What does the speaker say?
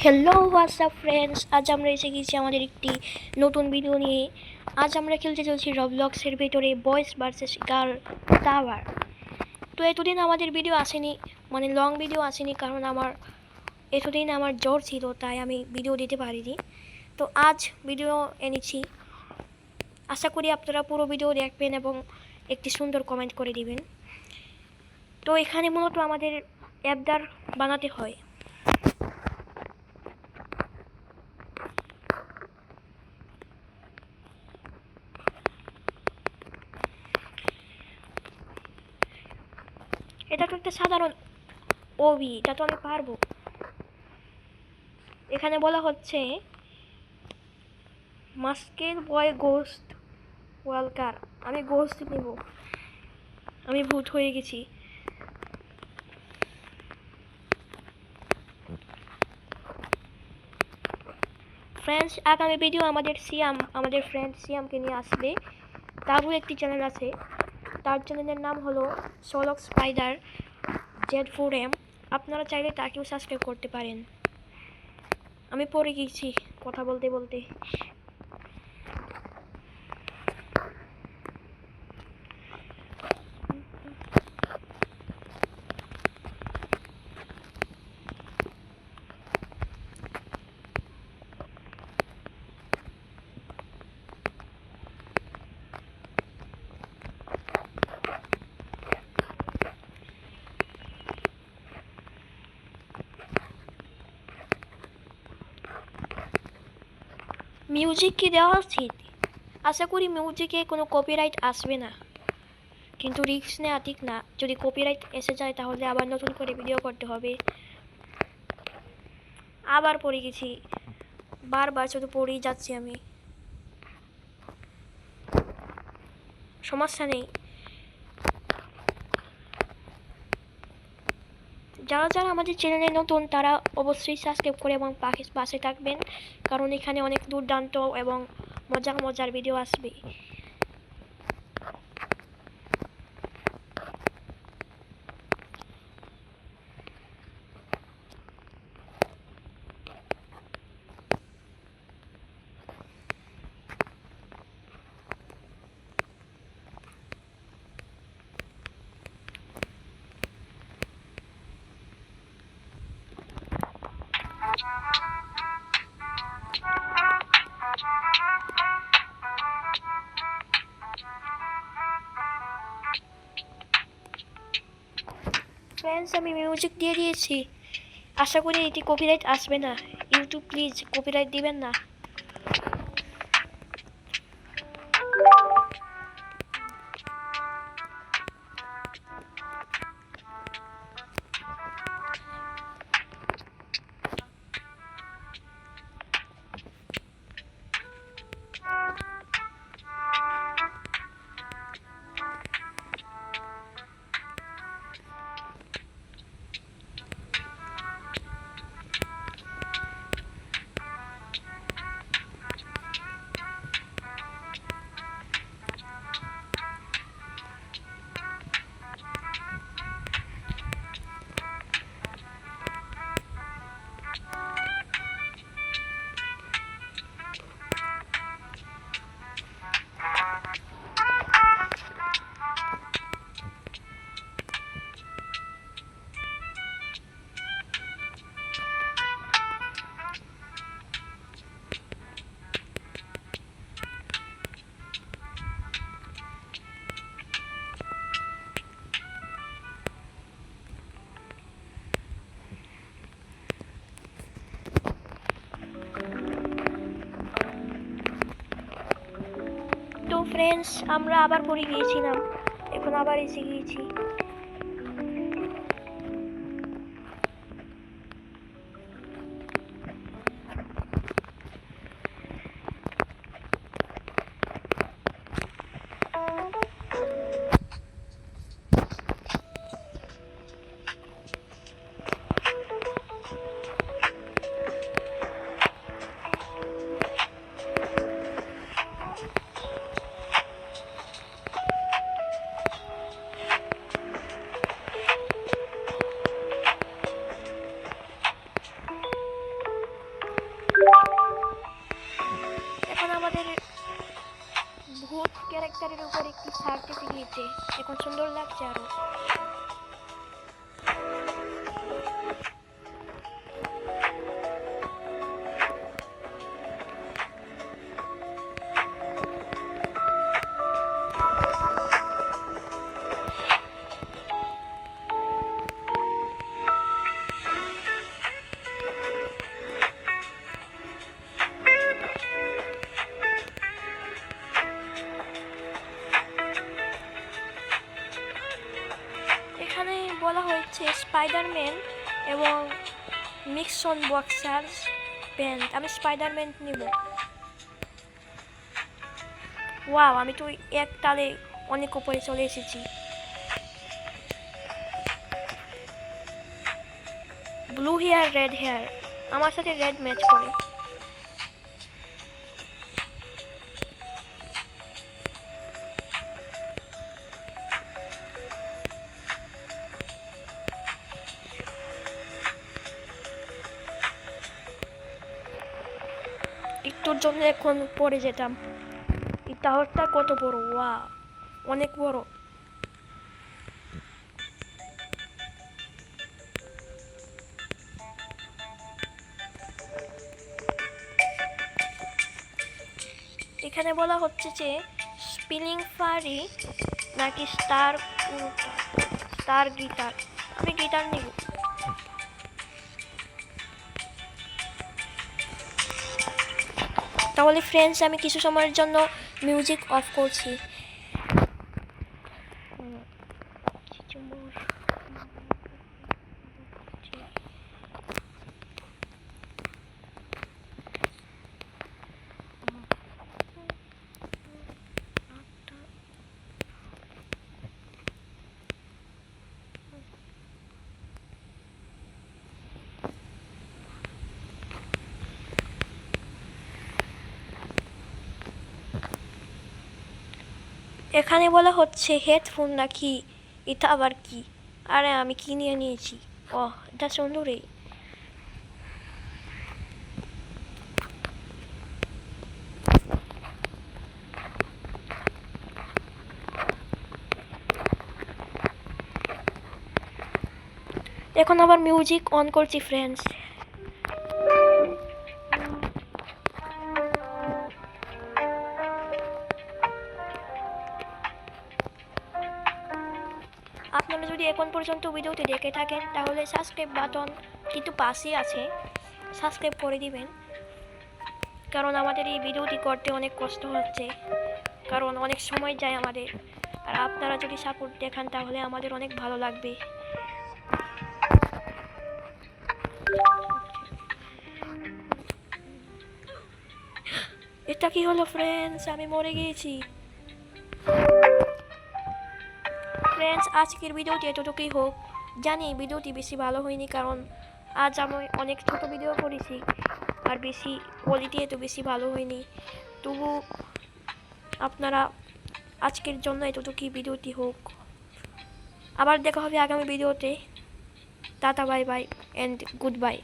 Hello WhatsApp friends, আজ আমরা এসে গেছি আমাদের একটি নতুন ভিডিও নিয়ে। আজ আমরা খেলতে চলছি রবলক্সের ভেতরে বয়েজ ভার্সেস গার্ল টাওয়ার। তো এতদিন আমাদের ভিডিও আসেনি, মানে লং ভিডিও আসেনি, কারণ এতদিন আমার জ্বর ছিল, তাই আমি ভিডিও দিতে পারিনি। তো আজ ভিডিও এনেছি, আশা করি আপনারা পুরো ভিডিও দেখবেন এবং একটি সুন্দর কমেন্ট করে দিবেন। তো এখানে মূলত আমাদের অ্যাবদার বানাতে হয়। এটা তো একটা সাধারণ ওবি, এটা তো আমি পারবো। এখানে বলা হচ্ছে মাস্কের বয় গোস্ট ওয়ালকার। আমি গোস্ট নেব, আমি ভূত হয়ে গেছি। ফ্রেন্ডস, আগামী ভিডিও আমাদের ফ্রেন্ড সিয়ামকে নিয়ে আসবে। তারও একটি চ্যানেল আছে, তার চ্যানেলের নাম হলো সোলক স্পাইডার Z4M। আপনারা চাইলে তাকেও সাবস্ক্রাইব করতে পারেন। আমি পড়ে গেছি কথা বলতে বলতে। মিউজিক কি দেওয়া উচিত? আশা করি মিউজিকে কোনো কপিরাইট আসবে না, কিন্তু রিস্ক নেওয়া ঠিক না। যদি কপিরাইট এসে যায় তাহলে আবার নতুন করে ভিডিও করতে হবে। আবার পড়ে গেছি, বারবার শুধু পড়েই যাচ্ছি আমি। সমস্যা নেই, যারা যারা আমাদের চ্যানেলে নতুন তারা অবশ্যই সাবস্ক্রাইব করে এবং পাশে থাকবেন, কারণ এখানে অনেক দুর্দান্ত এবং মজার মজার ভিডিও আসবে। ফ্রেন্ডস, আমি মিউজিক দিয়ে দিয়েছি, আশা করি এটি কপিরাইট আসবে না। ইউটিউব প্লিজ কপিরাইট দিবেন না। তো ফ্রেন্ডস, আমরা আবার পড়ে গিয়েছিলাম, এখন আবার এসে গিয়েছি। ক্যারেক্টারের উপর একটি সার্টিফিকেট এখন সুন্দর লাগছে আরো। এখানে বলা হয়েছে স্পাইডারম্যান এবং মিক্সন বক্সার্স প্যান্ট। আমি স্পাইডারম্যান নিব। ওয়াও, আমি তো এক তালে অনেক উপরে চলে এসেছি। ব্লু হেয়ার রেড হেয়ার, আমার সাথে রেড ম্যাচ করে। একটুর জন্য এখন পড়ে যেতাম। এই টাওয়ারটা কত বড়! ওয়া, অনেক বড়। এখানে বলা হচ্ছে যে স্পিনিং ফারি নাকি স্টার গিটার। আমি গিটার নিব। তাহলে ফ্রেন্ডস, আমি কিছু সময়ের জন্য মিউজিক অফ করছি। এখানে বলা হচ্ছে হেডফোন নাকি, এটা আবার কি? আরে আমি কি নিয়ে নিয়েছি? ও, এটা সুন্দরই। এখন আবার মিউজিক অন করছি ফ্রেন্ডস। আপনারা যদি এখন পর্যন্ত ভিডিওটি দেখে থাকেন তাহলে সাবস্ক্রাইব বাটন কিন্তু পাশেই আছে, সাবস্ক্রাইব করে দিবেন। কারণ আমাদের এই ভিডিওটি করতে অনেক কষ্ট হচ্ছে, কারণ অনেক সময় যায় আমাদের। আর আপনারা যদি সাপোর্ট দেখান তাহলে আমাদের অনেক ভালো লাগবে। এটা কি হলো ফ্রেন্ডস? আমি মরে গিয়েছি। ফ্রেন্ডস, আজকের ভিডিওটি এতটুকুই হোক। জানি ভিডিওটি বেশি ভালো হয়নি, কারণ আজ আমি অনেক ছোট ভিডিও করেছি আর বেশি কোয়ালিটি এত বেশি ভালো হয়নি। তবু আপনারা আজকের জন্য এতটুকুই ভিডিওটি হোক। আবার দেখা হবে আগামী ভিডিওতে। Tata, bye bye and good bye.